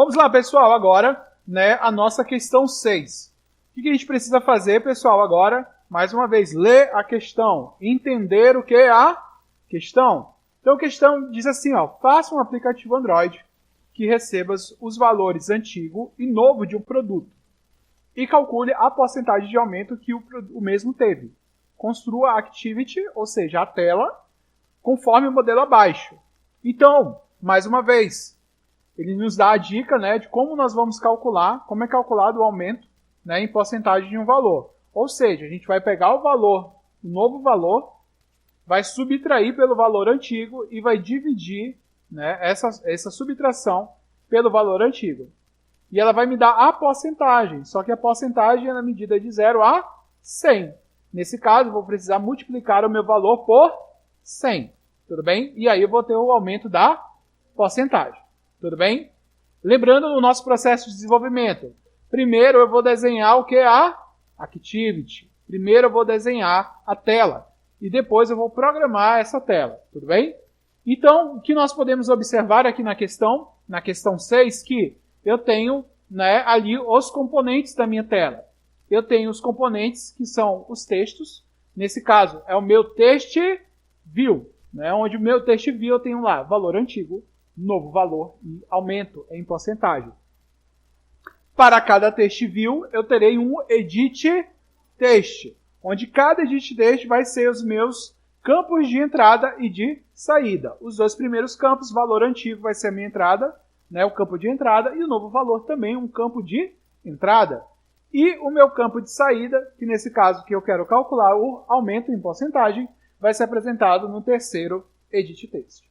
Vamos lá, pessoal, agora, né, a nossa questão 6. O que a gente precisa fazer, pessoal, agora? Mais uma vez, ler a questão, entender o que é a questão. Então, a questão diz assim, ó, faça um aplicativo Android que receba os valores antigo e novo de um produto e calcule a porcentagem de aumento que o mesmo teve. Construa a activity, ou seja, a tela, conforme o modelo abaixo. Então, mais uma vez, ele nos dá a dica, né, de como nós vamos calcular, como é calculado o aumento, né, em porcentagem de um valor. Ou seja, a gente vai pegar o valor, o novo valor, vai subtrair pelo valor antigo e vai dividir, né, essa subtração pelo valor antigo. E ela vai me dar a porcentagem, só que a porcentagem é na medida de 0 a 100. Nesse caso, eu vou precisar multiplicar o meu valor por 100. Tudo bem? E aí eu vou ter o aumento da porcentagem. Tudo bem? Lembrando no nosso processo de desenvolvimento, primeiro eu vou desenhar o que é a activity. Primeiro eu vou desenhar a tela. E depois eu vou programar essa tela. Tudo bem? Então, o que nós podemos observar aqui na questão 6, que eu tenho, né, ali os componentes da minha tela. Eu tenho os componentes que são os textos. Nesse caso, é o meu text view, né, onde o meu text view eu tenho lá valor antigo, novo valor e aumento em porcentagem. Para cada text view, eu terei um edit text, onde cada edit text vai ser os meus campos de entrada e de saída. Os dois primeiros campos, valor antigo vai ser a minha entrada, né, o campo de entrada, e o novo valor também um campo de entrada. E o meu campo de saída, que nesse caso que eu quero calcular o aumento em porcentagem, vai ser apresentado no terceiro edit text.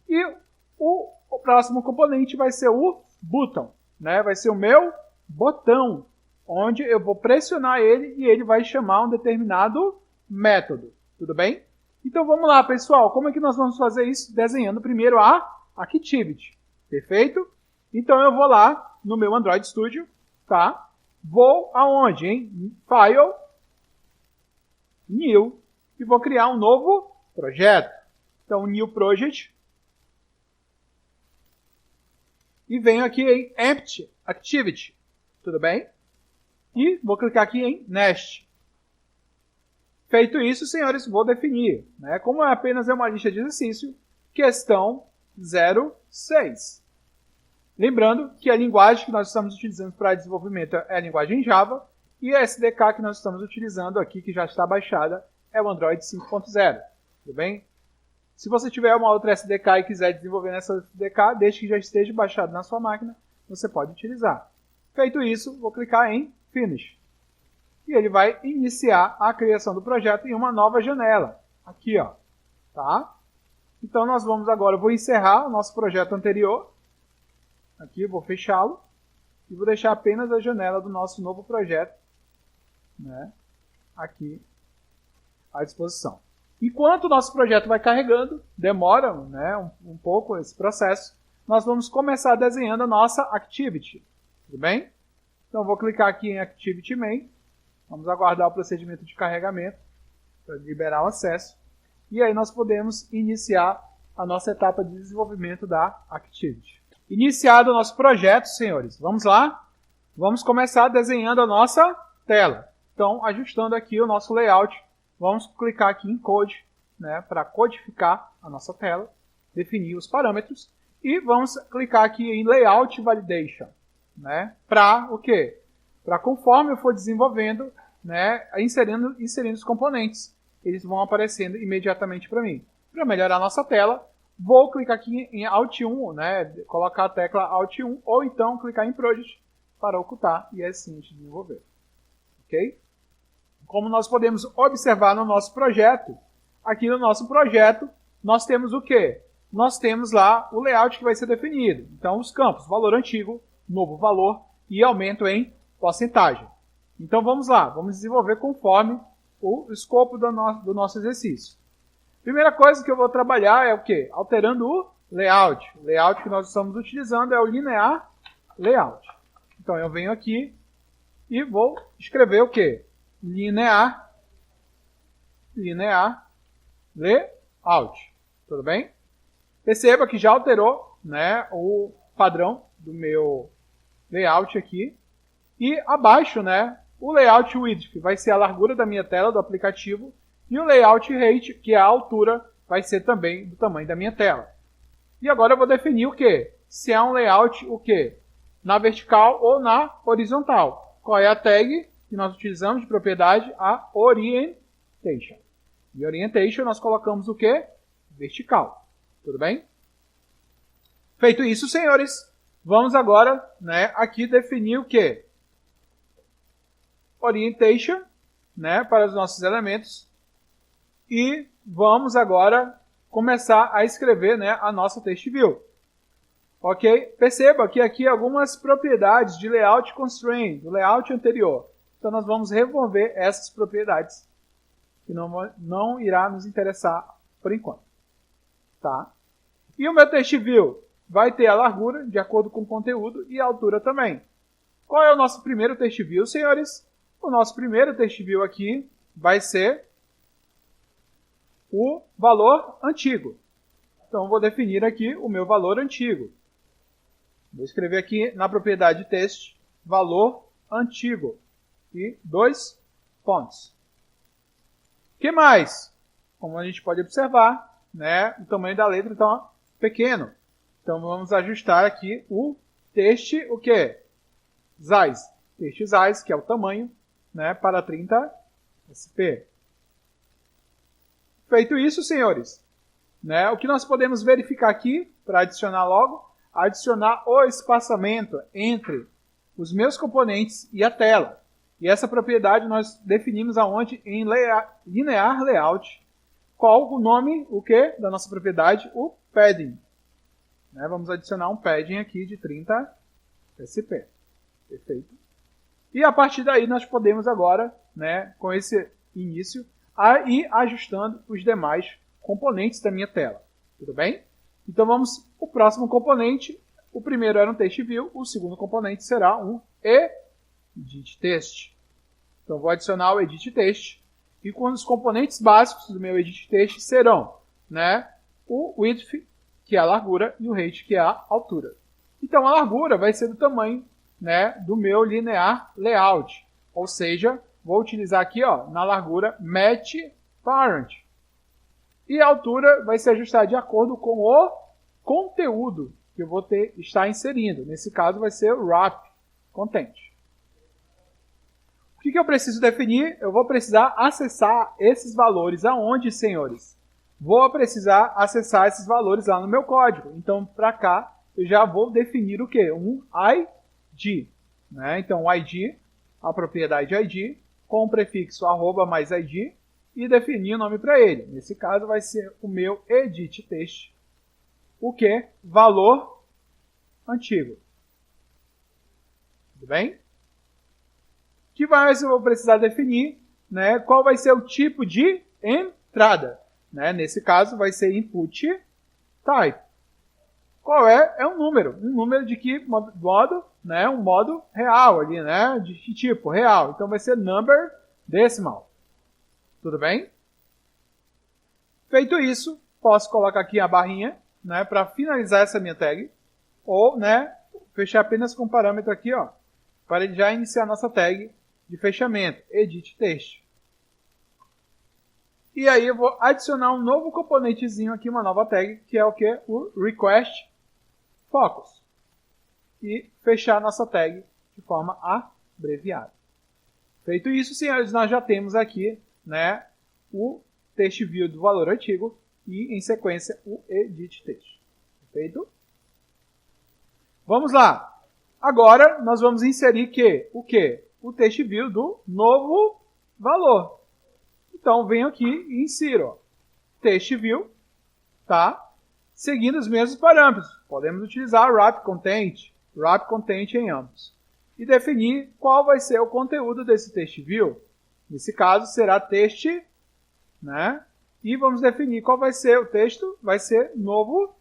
E o próximo componente vai ser o button, né? Vai ser o meu botão, onde eu vou pressionar ele e ele vai chamar um determinado método. Tudo bem? Então vamos lá, pessoal. Como é que nós vamos fazer isso? Desenhando primeiro a activity. Perfeito? Então eu vou lá no meu Android Studio, tá? Vou aonde, hein? File, New, e vou criar um novo projeto. Então, New Project. E venho aqui em Empty Activity. Tudo bem? E vou clicar aqui em Nest. Feito isso, senhores, vou definir, né? Como apenas é uma lista de exercício, questão 06. Lembrando que a linguagem que nós estamos utilizando para desenvolvimento é a linguagem Java e a SDK que nós estamos utilizando aqui, que já está baixada, é o Android 5.0. Tudo bem? Se você tiver uma outra SDK e quiser desenvolver nessa SDK, desde que já esteja baixado na sua máquina, você pode utilizar. Feito isso, vou clicar em Finish. E ele vai iniciar a criação do projeto em uma nova janela. Aqui, ó. Tá? Então, nós vamos agora, eu vou encerrar o nosso projeto anterior. Aqui, eu vou fechá-lo. E vou deixar apenas a janela do nosso novo projeto, né, aqui à disposição. Enquanto o nosso projeto vai carregando, demora, né, um pouco esse processo, nós vamos começar desenhando a nossa Activity. Tudo bem? Então, eu vou clicar aqui em Activity Main. Vamos aguardar o procedimento de carregamento para liberar o acesso. E aí nós podemos iniciar a nossa etapa de desenvolvimento da Activity. Iniciado o nosso projeto, senhores, vamos lá? Vamos começar desenhando a nossa tela. Então, ajustando aqui o nosso layout, vamos clicar aqui em Code, né, para codificar a nossa tela, definir os parâmetros, e vamos clicar aqui em Layout Validation, né, para o quê? Para conforme eu for desenvolvendo, né, inserindo os componentes, eles vão aparecendo imediatamente para mim. Para melhorar a nossa tela, vou clicar aqui em Alt 1, né, colocar a tecla Alt 1, ou então clicar em Project para ocultar e assim desenvolver. Ok? Como nós podemos observar no nosso projeto, aqui no nosso projeto, nós temos o quê? Nós temos lá o layout que vai ser definido. Então, os campos, valor antigo, novo valor e aumento em porcentagem. Então, vamos lá, vamos desenvolver conforme o escopo do nosso exercício. Primeira coisa que eu vou trabalhar é o quê? Alterando o layout. O layout que nós estamos utilizando é o Linear Layout. Então, eu venho aqui e vou escrever o quê? Linear Layout. Tudo bem? Perceba que já alterou, né, o padrão do meu layout aqui. E abaixo, né, o layout width vai ser a largura da minha tela do aplicativo. E o layout height, que é a altura, vai ser também do tamanho da minha tela. E agora eu vou definir o quê? Se é um layout o quê? Na vertical ou na horizontal. Qual é a tag que nós utilizamos de propriedade? A orientation. E orientation nós colocamos o quê? Vertical. Tudo bem? Feito isso, senhores, vamos agora, né, aqui definir o quê? Orientation, né, para os nossos elementos. E vamos agora começar a escrever, né, a nossa text view. Ok? Perceba que aqui algumas propriedades de layout constraint, do layout anterior. Então nós vamos remover essas propriedades, que não irá nos interessar por enquanto. Tá? E o meu text view vai ter a largura, de acordo com o conteúdo, e a altura também. Qual é o nosso primeiro text view, senhores? O nosso primeiro text view aqui vai ser o valor antigo. Então, eu vou definir aqui o meu valor antigo. Vou escrever aqui na propriedade text, valor antigo. E 2 pontos. O que mais? Como a gente pode observar, né, o tamanho da letra está pequeno. Então, vamos ajustar aqui o text, o quê? Size. Text size, que é o tamanho, né, para 30 sp. Feito isso, senhores, né, o que nós podemos verificar aqui, para adicionar logo, adicionar o espaçamento entre os meus componentes e a tela. E essa propriedade nós definimos aonde? Em linear layout. Qual o nome, o que, da nossa propriedade? O padding. Né, vamos adicionar um padding aqui de 30 sp. Perfeito. E a partir daí nós podemos agora, né, com esse início, ir ajustando os demais componentes da minha tela. Tudo bem? Então vamos o próximo componente. O primeiro era um text view, o segundo componente será um edit text. Então vou adicionar o edit text e com os componentes básicos do meu edit text serão, né, o width, que é a largura, e o height, que é a altura. Então a largura vai ser do tamanho, né, do meu linear layout, ou seja, vou utilizar aqui, ó, na largura match parent. E a altura vai se ajustar de acordo com o conteúdo que eu vou estar inserindo. Nesse caso vai ser o wrap content. O que eu preciso definir? Eu vou precisar acessar esses valores aonde, senhores? Vou precisar acessar esses valores lá no meu código. Então, para cá, eu já vou definir o quê? Um ID. Né? Então, o ID, a propriedade ID, com o prefixo arroba mais ID, e definir o nome para ele. Nesse caso, vai ser o meu edit text. O que? Valor antigo. Tudo bem? O que mais eu vou precisar definir? Né? Qual vai ser o tipo de entrada? Né? Nesse caso, vai ser input type. Qual é? É um número. Um número de que modo? Né? Um modo real ali, né? De que tipo? Real. Então vai ser number decimal. Tudo bem? Feito isso, posso colocar aqui a barrinha, né, para finalizar essa minha tag. Ou, né, fechar apenas com um parâmetro aqui, ó, para já iniciar a nossa tag de fechamento, edit text. E aí eu vou adicionar um novo componentezinho aqui, uma nova tag, que é o que? O request focus. E fechar a nossa tag de forma abreviada. Feito isso, senhores, nós já temos aqui, né, o text view do valor antigo e, em sequência, o edit text. Perfeito? Vamos lá. Agora, nós vamos inserir o quê? O text view do novo valor. Então, venho aqui e insiro, ó, text view, tá? Seguindo os mesmos parâmetros. Podemos utilizar wrap content em ambos. E definir qual vai ser o conteúdo desse text view. Nesse caso, será text, né? E vamos definir qual vai ser o texto. Vai ser novo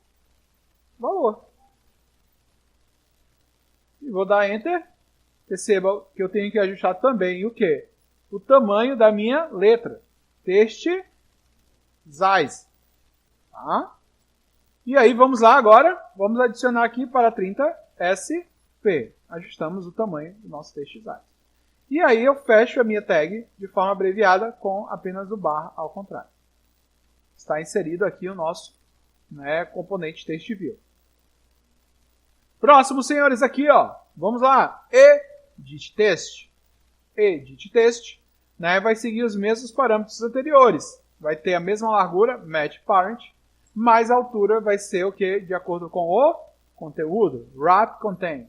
valor. E vou dar Enter. Perceba que eu tenho que ajustar também o quê? O tamanho da minha letra. Text size. Tá? E aí, vamos lá agora. Vamos adicionar aqui para 30 .sp. Ajustamos o tamanho do nosso texto size. E aí eu fecho a minha tag de forma abreviada com apenas o barra ao contrário. Está inserido aqui o nosso, né, componente TextView. Próximo, senhores, aqui, ó. Vamos lá. Edit Text. Edit Text, né, vai seguir os mesmos parâmetros anteriores. Vai ter a mesma largura, match parent, mas a altura vai ser o que? De acordo com o conteúdo, wrap content.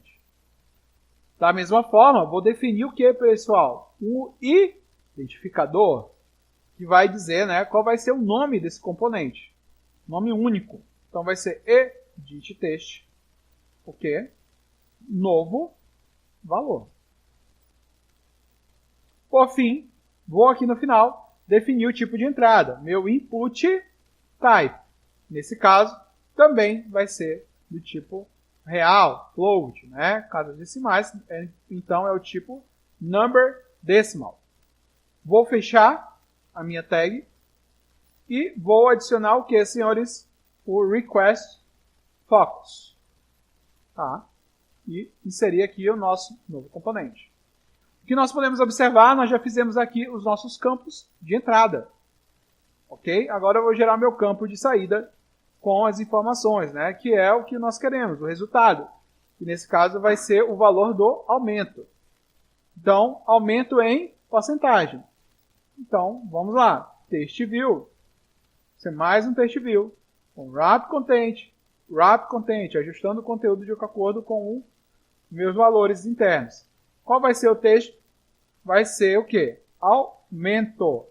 Da mesma forma, vou definir o que, pessoal? O identificador, que vai dizer, né, qual vai ser o nome desse componente. Nome único. Então vai ser edit text, o quê? Novo valor. Por fim, vou aqui no final definir o tipo de entrada. Meu input type. Nesse caso, também vai ser do tipo real, float, né? Casas decimais, então é o tipo number decimal. Vou fechar a minha tag e vou adicionar o que, senhores? O request focus. Tá? E inserir aqui o nosso novo componente. O que nós podemos observar, nós já fizemos aqui os nossos campos de entrada. Ok? Agora eu vou gerar meu campo de saída com as informações, né? Que é o que nós queremos, o resultado. E nesse caso vai ser o valor do aumento. Então, aumento em porcentagem. Então, vamos lá. TextView. Isso é mais um TextView. Com wrap content, ajustando o conteúdo de acordo com os meus valores internos. Qual vai ser o texto? Vai ser o quê? Aumento.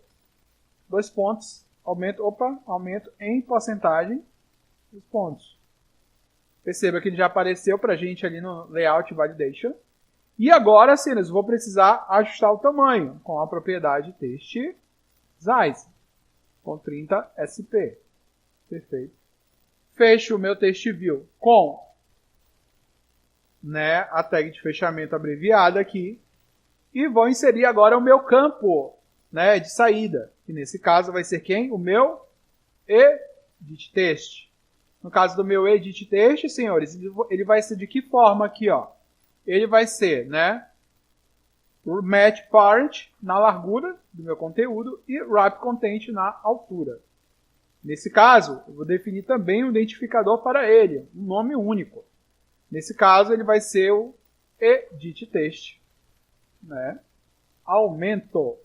2 pontos. Aumento em porcentagem. 2 pontos. Perceba que ele já apareceu para a gente ali no Layout Validation. E agora, sim, eu vou precisar ajustar o tamanho com a propriedade text size com 30 sp. Perfeito. Fecho o meu TextView com, né, a tag de fechamento abreviada aqui. E vou inserir agora o meu campo, né, de saída. E nesse caso vai ser quem? O meu edit text. No caso do meu edit text, senhores, ele vai ser de que forma aqui, ó? Ele vai ser, né, o match parent na largura do meu conteúdo e wrap content na altura. Nesse caso, eu vou definir também um identificador para ele, um nome único. Nesse caso, ele vai ser o edit text, né, aumento.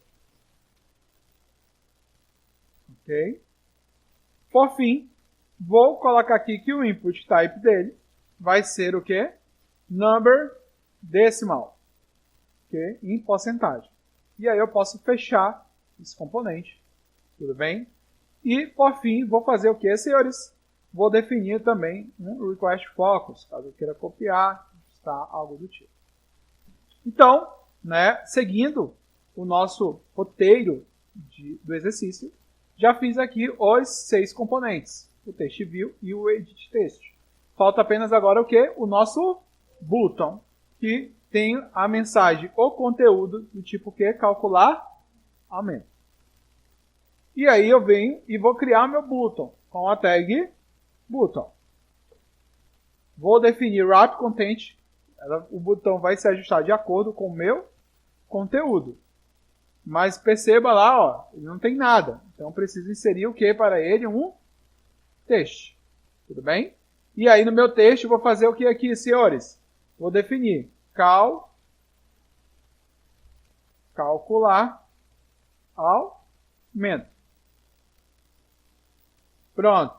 Ok? Por fim, vou colocar aqui que o input type dele vai ser o quê? Number decimal. Okay? Em porcentagem. E aí eu posso fechar esse componente. Tudo bem? E, por fim, vou fazer o que, senhores? Vou definir também um request focus, caso eu queira copiar, ajustar algo do tipo. Então, né, seguindo o nosso roteiro do exercício, já fiz aqui os 6 componentes, o TextView e o Edit Text. Falta apenas agora o que? O nosso button, que tem a mensagem ou conteúdo do tipo que? Calcular aumento. E aí eu venho e vou criar meu button com a tag button. Vou definir wrap content. O botão vai se ajustar de acordo com o meu conteúdo. Mas perceba lá, ó, ele não tem nada. Então eu preciso inserir o que para ele? Um texto. Tudo bem? E aí no meu texto eu vou fazer o que aqui, senhores? Vou definir calcular aumento. Pronto.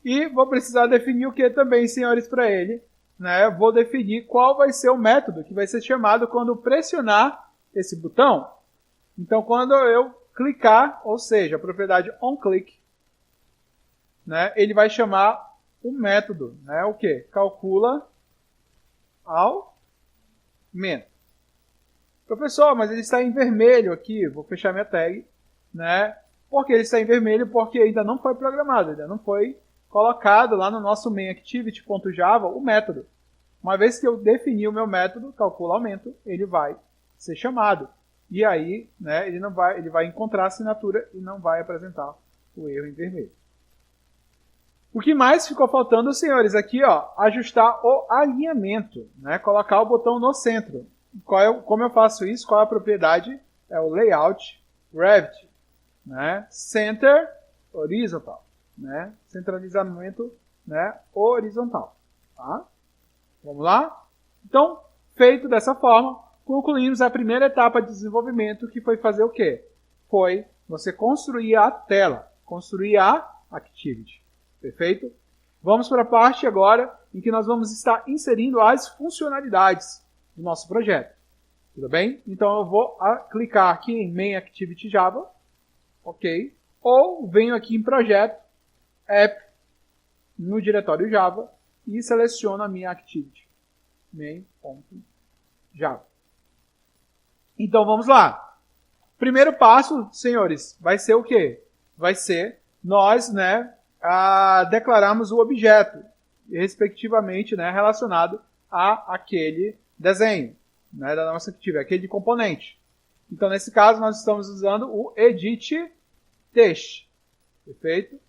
E vou precisar definir o que também, senhores, para ele. Né? Vou definir qual vai ser o método que vai ser chamado quando pressionar esse botão. Então, quando eu clicar, ou seja, a propriedade onClick, né, ele vai chamar o método, né, o que? Calcula aumento. Professor, mas ele está em vermelho aqui, vou fechar minha tag, né? Por que ele está em vermelho? Porque ainda não foi programado, ainda não foi colocado lá no nosso mainActivity.java o método. Uma vez que eu definir o meu método, calcula aumento, ele vai ser chamado. E aí, né, ele vai encontrar a assinatura e não vai apresentar o erro em vermelho. O que mais ficou faltando, senhores, aqui, ó, ajustar o alinhamento, né? Colocar o botão no centro. Como eu faço isso? Qual é a propriedade? É o Layout, Revit, né? Center, Horizontal, né? Centralizamento, né? Horizontal, tá? Vamos lá? Então, feito dessa forma, concluímos a primeira etapa de desenvolvimento, que foi fazer o quê? Foi você construir a tela, construir a Activity. Perfeito? Vamos para a parte agora em que nós vamos estar inserindo as funcionalidades do nosso projeto. Tudo bem? Então eu vou clicar aqui em Main Activity Java, ok? Ou venho aqui em Projeto, App, no diretório Java e seleciono a minha Activity, main.java. Então vamos lá. Primeiro passo, senhores, vai ser o quê? Vai ser nós, né, declararmos o objeto, respectivamente, né, relacionado a aquele desenho, né, da nossa Activity, aquele componente. Então, nesse caso, nós estamos usando o edit text, perfeito?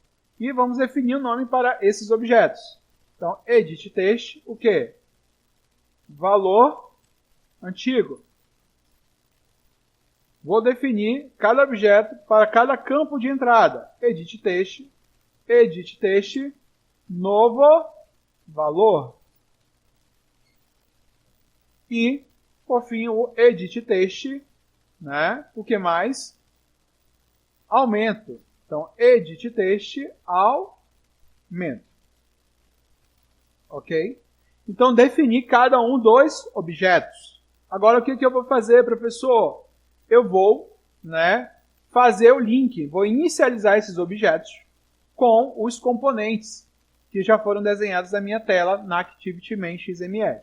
E vamos definir o nome para esses objetos. Então, edit text, o quê? Valor antigo. Vou definir cada objeto para cada campo de entrada. Edit text, novo valor. E, por fim, o edit text, né? O que mais? Aumento. Então, edit text, aumento. Ok? Então, definir cada um dos objetos. Agora, o que eu vou fazer, professor? Eu vou, né, fazer o link, vou inicializar esses objetos com os componentes que já foram desenhados na minha tela na Activity Main XML.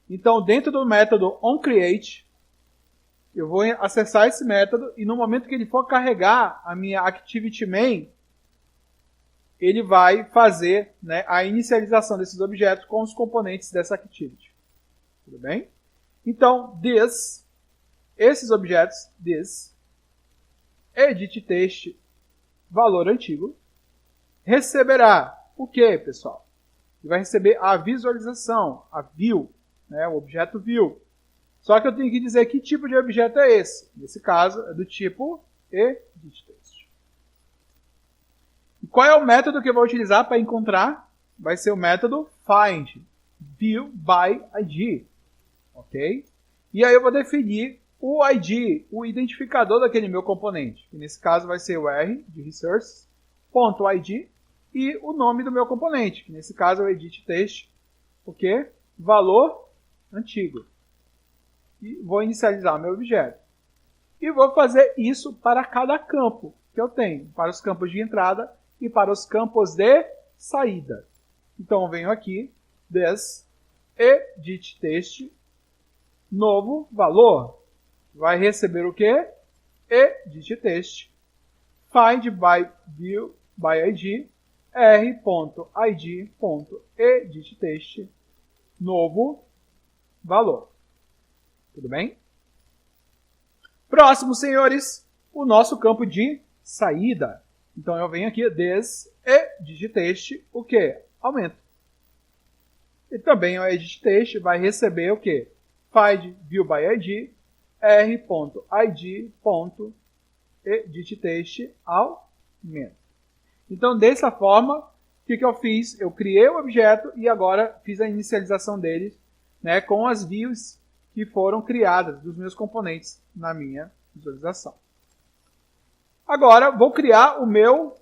Então, dentro do método onCreate, eu vou acessar esse método e no momento que ele for carregar a minha Activity Main, ele vai fazer, né, a inicialização desses objetos com os componentes dessa Activity. Tudo bem? Então, esses objetos, edit text, valor antigo, receberá o que, pessoal? Ele vai receber a visualização, a view, né, o objeto view. Só que eu tenho que dizer que tipo de objeto é esse. Nesse caso, é do tipo edit text. E qual é o método que eu vou utilizar para encontrar? Vai ser o método find, view by ID. Ok? E aí eu vou definir o ID, o identificador daquele meu componente. Que nesse caso vai ser o R de resource.id e o nome do meu componente. Que nesse caso é o edit text, o quê? Valor antigo. E vou inicializar meu objeto. E vou fazer isso para cada campo que eu tenho. Para os campos de entrada e para os campos de saída. Então eu venho aqui, edit text, novo valor. Vai receber o quê? Edit text, find by view by id, r.id.edit text, novo valor. Tudo bem? Próximo, senhores, o nosso campo de saída. Então eu venho aqui, edit text, o quê? Aumento. E também o edit text vai receber o quê? Find view by id, r.id.edit text, aumento. Então, dessa forma, o que eu fiz? Eu criei o objeto e agora fiz a inicialização dele, né, com as views que foram criadas dos meus componentes na minha visualização. Agora, vou criar o meu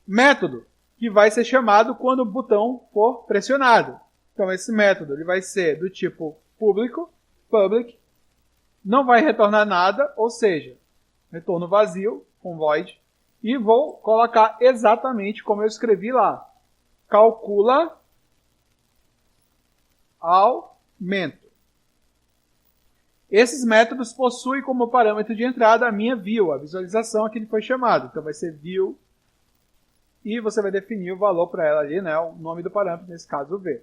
método, que vai ser chamado quando o botão for pressionado. Então, esse método ele vai ser do tipo público, public, não vai retornar nada, ou seja, retorno vazio, com void, e vou colocar exatamente como eu escrevi lá. Calcula aumento. Esses métodos possuem como parâmetro de entrada a minha view, a visualização a que ele foi chamado. Então vai ser view e você vai definir o valor para ela ali, né, o nome do parâmetro, nesse caso o V.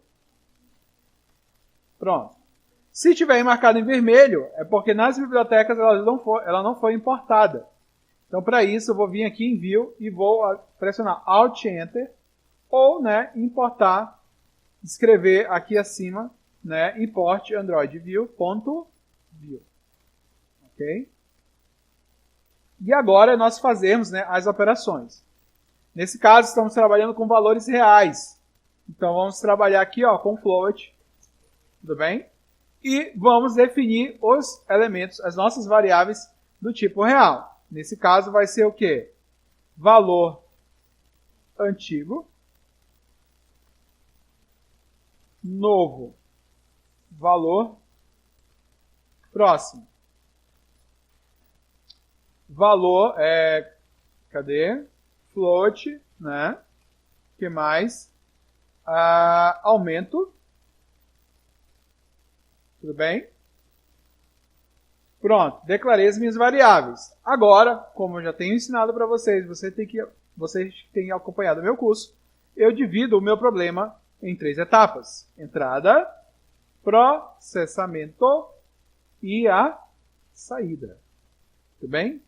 Pronto. Se tiver marcado em vermelho, é porque nas bibliotecas ela não foi importada. Então, para isso, eu vou vir aqui em View e vou pressionar Alt Enter ou, né, importar, escrever aqui acima, né, import Android View.view. Ok? E agora nós fazemos, né, as operações. Nesse caso, estamos trabalhando com valores reais. Então, vamos trabalhar aqui ó, com float. Tudo bem? E vamos definir os elementos, as nossas variáveis do tipo real. Nesse caso, vai ser o quê? Valor antigo. Novo valor próximo. Valor cadê? Float, né? Que mais? Aumento. Tudo bem? Pronto, declarei as minhas variáveis. Agora, como eu já tenho ensinado para vocês, vocês têm acompanhado o meu curso, eu divido o meu problema em 3 etapas. Entrada, processamento e a saída. Tudo bem?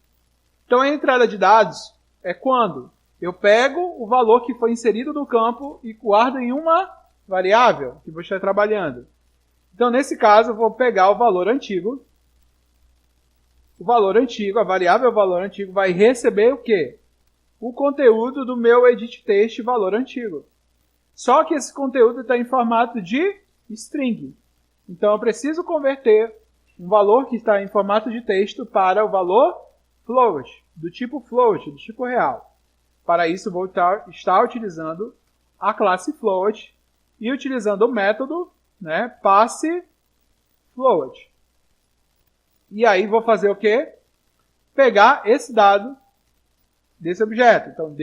Então, a entrada de dados é quando eu pego o valor que foi inserido no campo e guardo em uma variável que vou estar trabalhando. Então, nesse caso, eu vou pegar o valor antigo. O valor antigo, a variável valor antigo, vai receber o quê? O conteúdo do meu edit text valor antigo. Só que esse conteúdo está em formato de string. Então, eu preciso converter um valor que está em formato de texto para o valor float, do tipo real. Para isso, vou estar utilizando a classe float e utilizando o método, né, passFloat. E aí, vou fazer o quê? Pegar esse dado desse objeto. Então,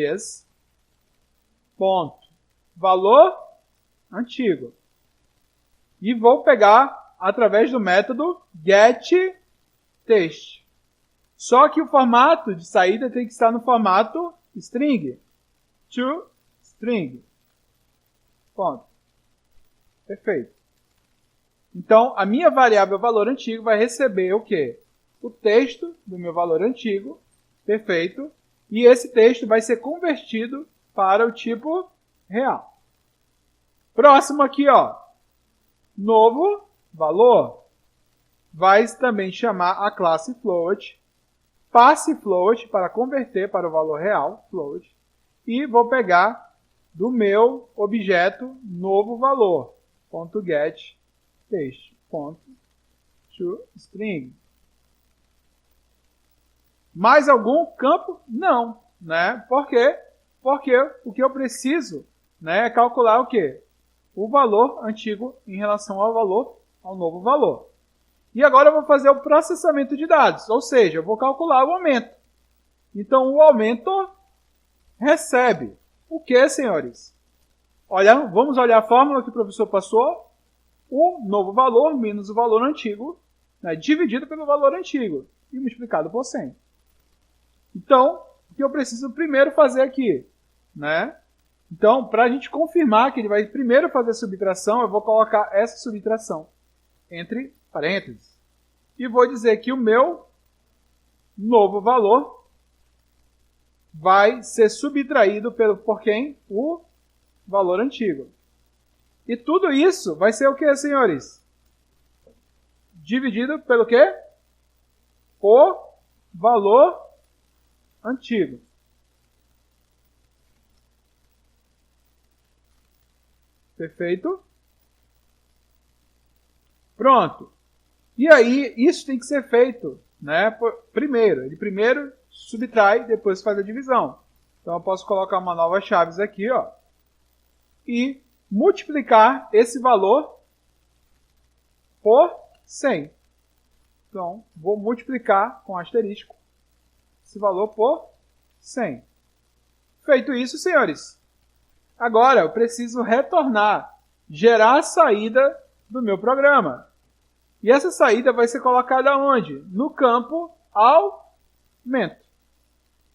valor antigo. E vou pegar através do método getText. Só que o formato de saída tem que estar no formato string. ToString. Ponto. Perfeito. Então, a minha variável valor antigo vai receber o quê? O texto do meu valor antigo. Perfeito. E esse texto vai ser convertido para o tipo real. Próximo aqui, ó. Novo valor. Vai também chamar a classe float. PassFloat para converter para o valor real, float. E vou pegar do meu objeto novo valor. .getText. .toString. Mais algum campo? Não. Né? Por quê? Porque o que eu preciso, né, é calcular o quê? O valor antigo em relação ao novo valor. E agora eu vou fazer o processamento de dados, ou seja, eu vou calcular o aumento. Então, o aumento recebe o que, senhores? Olha, vamos olhar a fórmula que o professor passou. O novo valor menos o valor antigo, né, dividido pelo valor antigo e multiplicado por 100. Então, o que eu preciso primeiro fazer aqui? Né? Então, para a gente confirmar que ele vai primeiro fazer a subtração, eu vou colocar essa subtração entre parênteses. E vou dizer que o meu novo valor vai ser subtraído por quem? O valor antigo. E tudo isso vai ser o que, senhores? Dividido pelo quê? O valor antigo. Perfeito? Pronto. E aí, isso tem que ser feito, né? Primeiro. Ele primeiro subtrai, depois faz a divisão. Então, eu posso colocar uma nova chaves aqui, ó. E multiplicar esse valor por 100. Então, vou multiplicar com asterisco esse valor por 100. Feito isso, senhores, agora eu preciso retornar, gerar a saída do meu programa. E essa saída vai ser colocada onde? No campo aumento.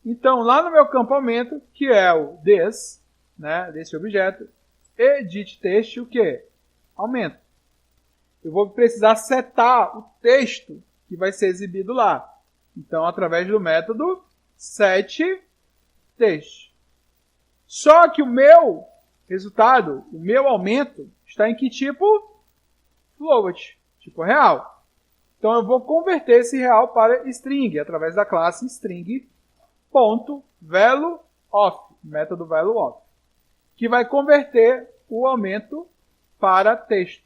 Então, lá no meu campo aumento, que é o this, né, desse objeto, edit text, o quê? Aumento. Eu vou precisar setar o texto que vai ser exibido lá. Então, através do método 7 textos. Só que o meu resultado, o meu aumento, está em que tipo? Float, tipo real. Então eu vou converter esse real para string, através da classe string.valueOf, método valueOf, que vai converter o aumento para texto.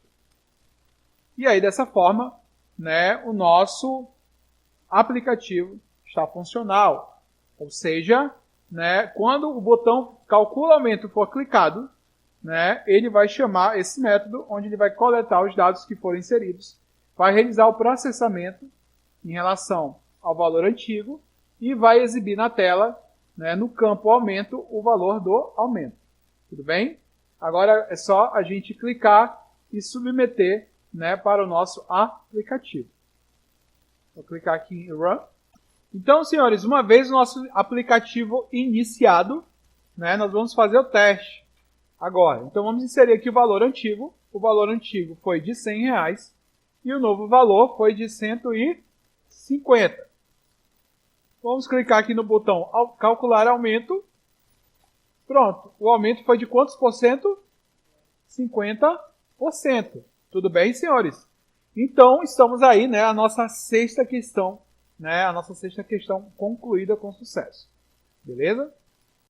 E aí, dessa forma, né, o nosso aplicativo está funcional. Ou seja, né, quando o botão calcula aumento for clicado, né, ele vai chamar esse método, onde ele vai coletar os dados que foram inseridos, vai realizar o processamento em relação ao valor antigo e vai exibir na tela, né, no campo aumento, o valor do aumento. Tudo bem? Agora é só a gente clicar e submeter, né, para o nosso aplicativo. Vou clicar aqui em Run. Então, senhores, uma vez o nosso aplicativo iniciado, né, nós vamos fazer o teste agora. Então, vamos inserir aqui o valor antigo. O valor antigo foi de R$100 e o novo valor foi de 150. Vamos clicar aqui no botão calcular aumento. Pronto, o aumento foi de quantos por cento? 50%. Tudo bem, senhores? Então, estamos aí, né, a nossa sexta questão concluída com sucesso. Beleza?